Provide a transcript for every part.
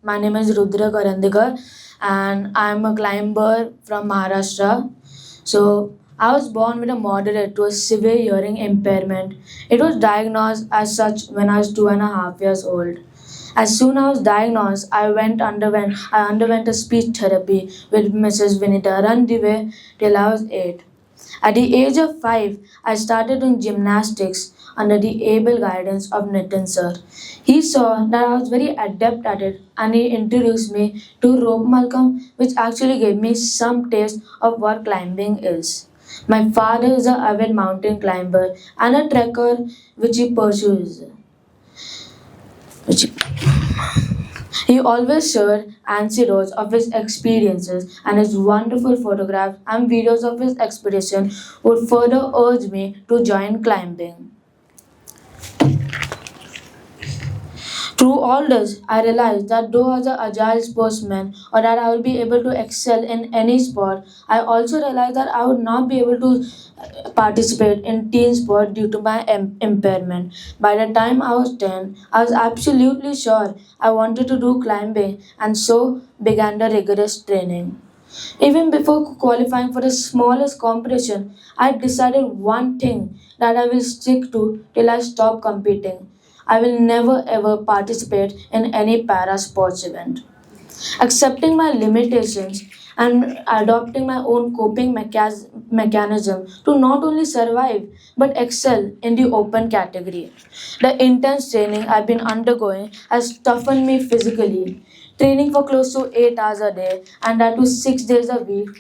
My name is Rudra Karandikar and I'm a climber from Maharashtra. So, I was born with a moderate to a severe hearing impairment. It was diagnosed as such when I was 2.5 years old. As soon as I was diagnosed, I underwent a speech therapy with Mrs. Vinita Randive till I was 8. At the age of 5, I started in gymnastics under the able guidance of Nitin sir. He saw that I was very adept at it and he introduced me to rope Malcolm, which actually gave me some taste of what climbing is. My father is an avid mountain climber and a trekker which he pursues. Which he always shared anecdotes of his experiences, and his wonderful photographs and videos of his expedition would further urge me to join climbing. Through all this, I realized that though as an agile sportsman or that I would be able to excel in any sport, I also realized that I would not be able to participate in team sport due to my impairment. By the time I was 10, I was absolutely sure I wanted to do climbing and so began the rigorous training. Even before qualifying for the smallest competition, I decided one thing that I will stick to till I stop competing. I will never ever participate in any para sports event. Accepting my limitations and adopting my own coping mechanism to not only survive but excel in the open category. The intense training I've been undergoing has toughened me physically. Training for close to 8 hours a day and that to 6 days a week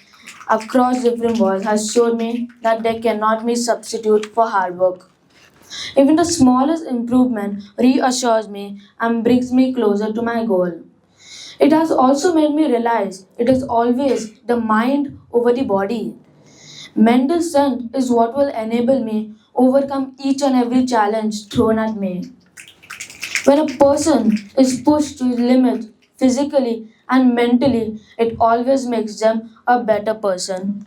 across different walls has shown me that there cannot be substitute for hard work. Even the smallest improvement reassures me and brings me closer to my goal. It has also made me realize it is always the mind over the body. Mental strength is what will enable me overcome each and every challenge thrown at me. When a person is pushed to his limit physically and mentally, it always makes them a better person.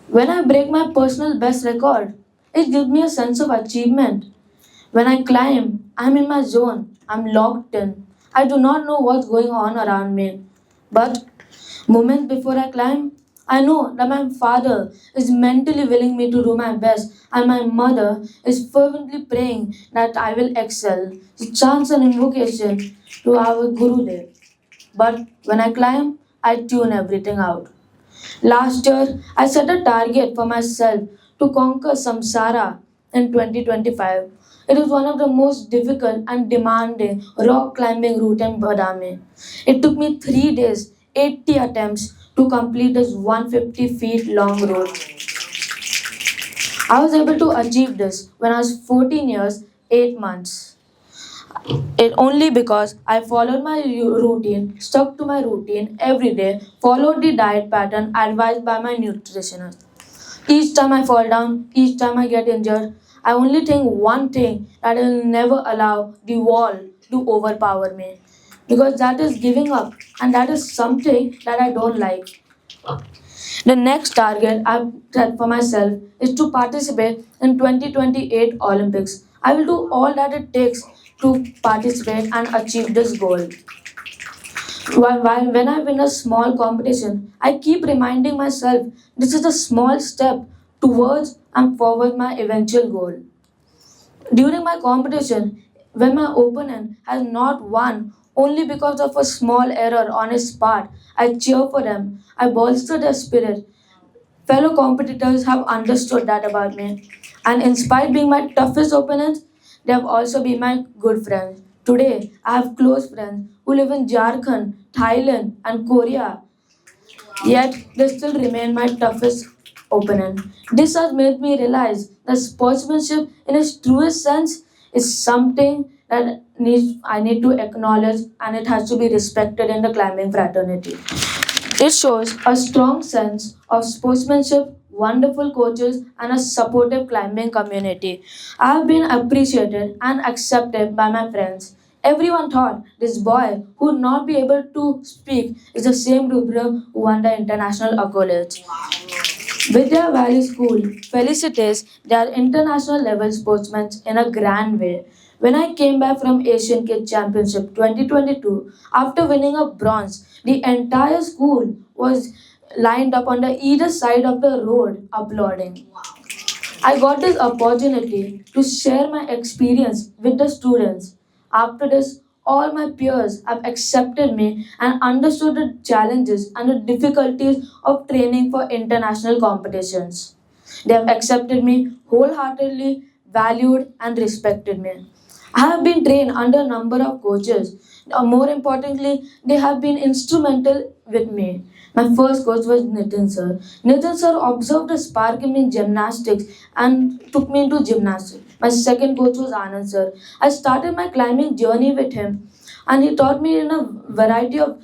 When I break my personal best record, it gives me a sense of achievement. When I climb, I'm in my zone, I'm locked in. I do not know what's going on around me. But moments before I climb, I know that my father is mentally willing me to do my best and my mother is fervently praying that I will excel. It chants an invocation to our Guru Dev. But when I climb, I tune everything out. Last year, I set a target for myself to conquer Samsara in 2025. It was one of the most difficult and demanding rock climbing route in Badami. It took me 3 days, 80 attempts to complete this 150 feet long route. I was able to achieve this when I was 14 years, 8 months. It only because I followed my routine, stuck to my routine every day, followed the diet pattern advised by my nutritionist. Each time I fall down, each time I get injured, I only think one thing that I will never allow the wall to overpower me. Because that is giving up, and that is something that I don't like. The next target I've set for myself is to participate in 2028 Olympics. I will do all that it takes to participate and achieve this goal. When I win a small competition, I keep reminding myself this is a small step towards and forward my eventual goal. During my competition, when my opponent has not won only because of a small error on his part, I cheer for them. I bolster their spirit. Fellow competitors have understood that about me. And in spite being my toughest opponents, they have also been my good friends. Today, I have close friends who live in Jharkhand, Thailand, and Korea. Yet, they still remain my toughest opponent. This has made me realize that sportsmanship, in its truest sense, is something that I need to acknowledge and it has to be respected in the climbing fraternity. It shows a strong sense of sportsmanship, wonderful coaches, and a supportive climbing community. I have been appreciated and accepted by my friends. Everyone thought this boy who would not be able to speak is the same Rudra who won the international accolades. Vidya Valley School felicitates their international level sportsmen in a grand way. When I came back from Asian Kids Championship 2022, after winning a bronze, the entire school was lined up on the either side of the road applauding. I got this opportunity to share my experience with the students. After this, all my peers have accepted me and understood the challenges and the difficulties of training for international competitions. They have accepted me wholeheartedly, valued and respected me. I have been trained under a number of coaches. More importantly, they have been instrumental with me. My first coach was Nitin sir. Nitin sir observed a spark in me in gymnastics and took me into gymnastics. My second coach was Anand sir. I started my climbing journey with him and he taught me in a variety of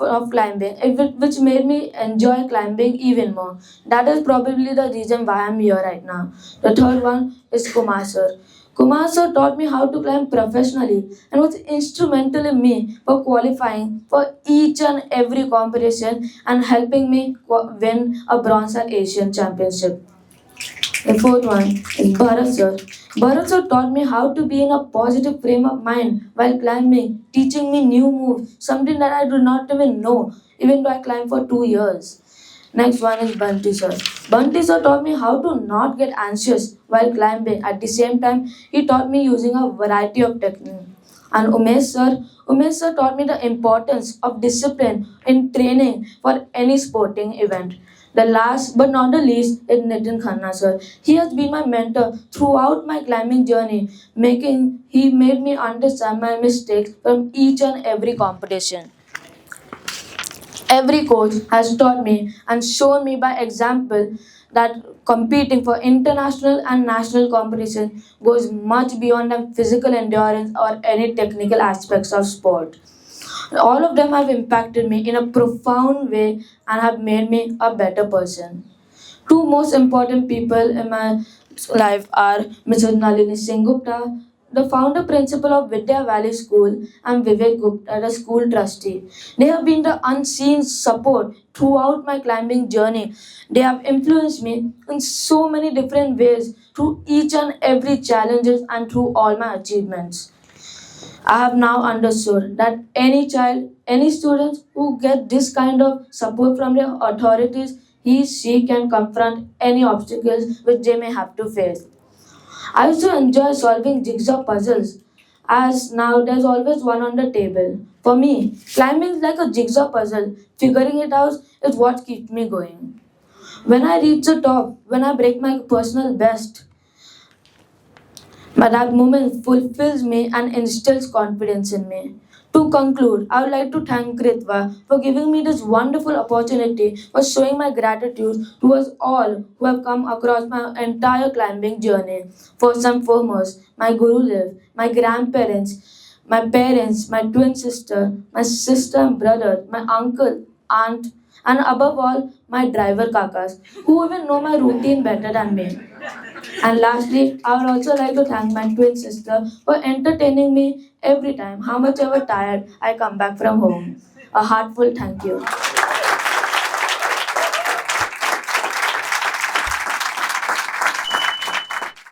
of climbing, which made me enjoy climbing even more. That is probably the reason why I'm here right now. The third one is Kumar sir. Kumar sir taught me how to climb professionally and was instrumental in me for qualifying for each and every competition and helping me win a bronze at Asian Championship. The fourth one is Bharat sir. Bharat sir taught me how to be in a positive frame of mind while climbing, teaching me new moves, something that I do not even know, even though I climbed for 2 years. Next one is Bunty sir. Bunty sir taught me how to not get anxious while climbing. At the same time, he taught me using a variety of techniques. And Umesh sir taught me the importance of discipline in training for any sporting event. The last but not the least is Nitin Khanna sir. He has been my mentor throughout my climbing journey, he made me understand my mistakes from each and every competition. Every coach has taught me and shown me by example that competing for international and national competition goes much beyond the physical endurance or any technical aspects of sport. All of them have impacted me in a profound way and have made me a better person. Two most important people in my life are Mrs. Nalini Singh Gupta, the founder principal of Vidya Valley School, and Vivek Gupta, the school trustee. They have been the unseen support throughout my climbing journey. They have influenced me in so many different ways through each and every challenges and through all my achievements. I have now understood that any child, any student who get this kind of support from their authorities, she can confront any obstacles which they may have to face. I also enjoy solving jigsaw puzzles as now there's always one on the table. For me, climbing is like a jigsaw puzzle. Figuring it out is what keeps me going. When I reach the top, when I break my personal best, but that moment fulfills me and instills confidence in me. To conclude, I would like to thank KRITVA for giving me this wonderful opportunity for showing my gratitude towards all who have come across my entire climbing journey. First and foremost, my Guru Liv, my grandparents, my parents, my twin sister, my sister and brother, my uncle, aunt, and above all, my driver kakas, who even know my routine better than me. And lastly, I would also like to thank my twin sister for entertaining me every time, how much ever tired I come back from home. A heartfelt thank you.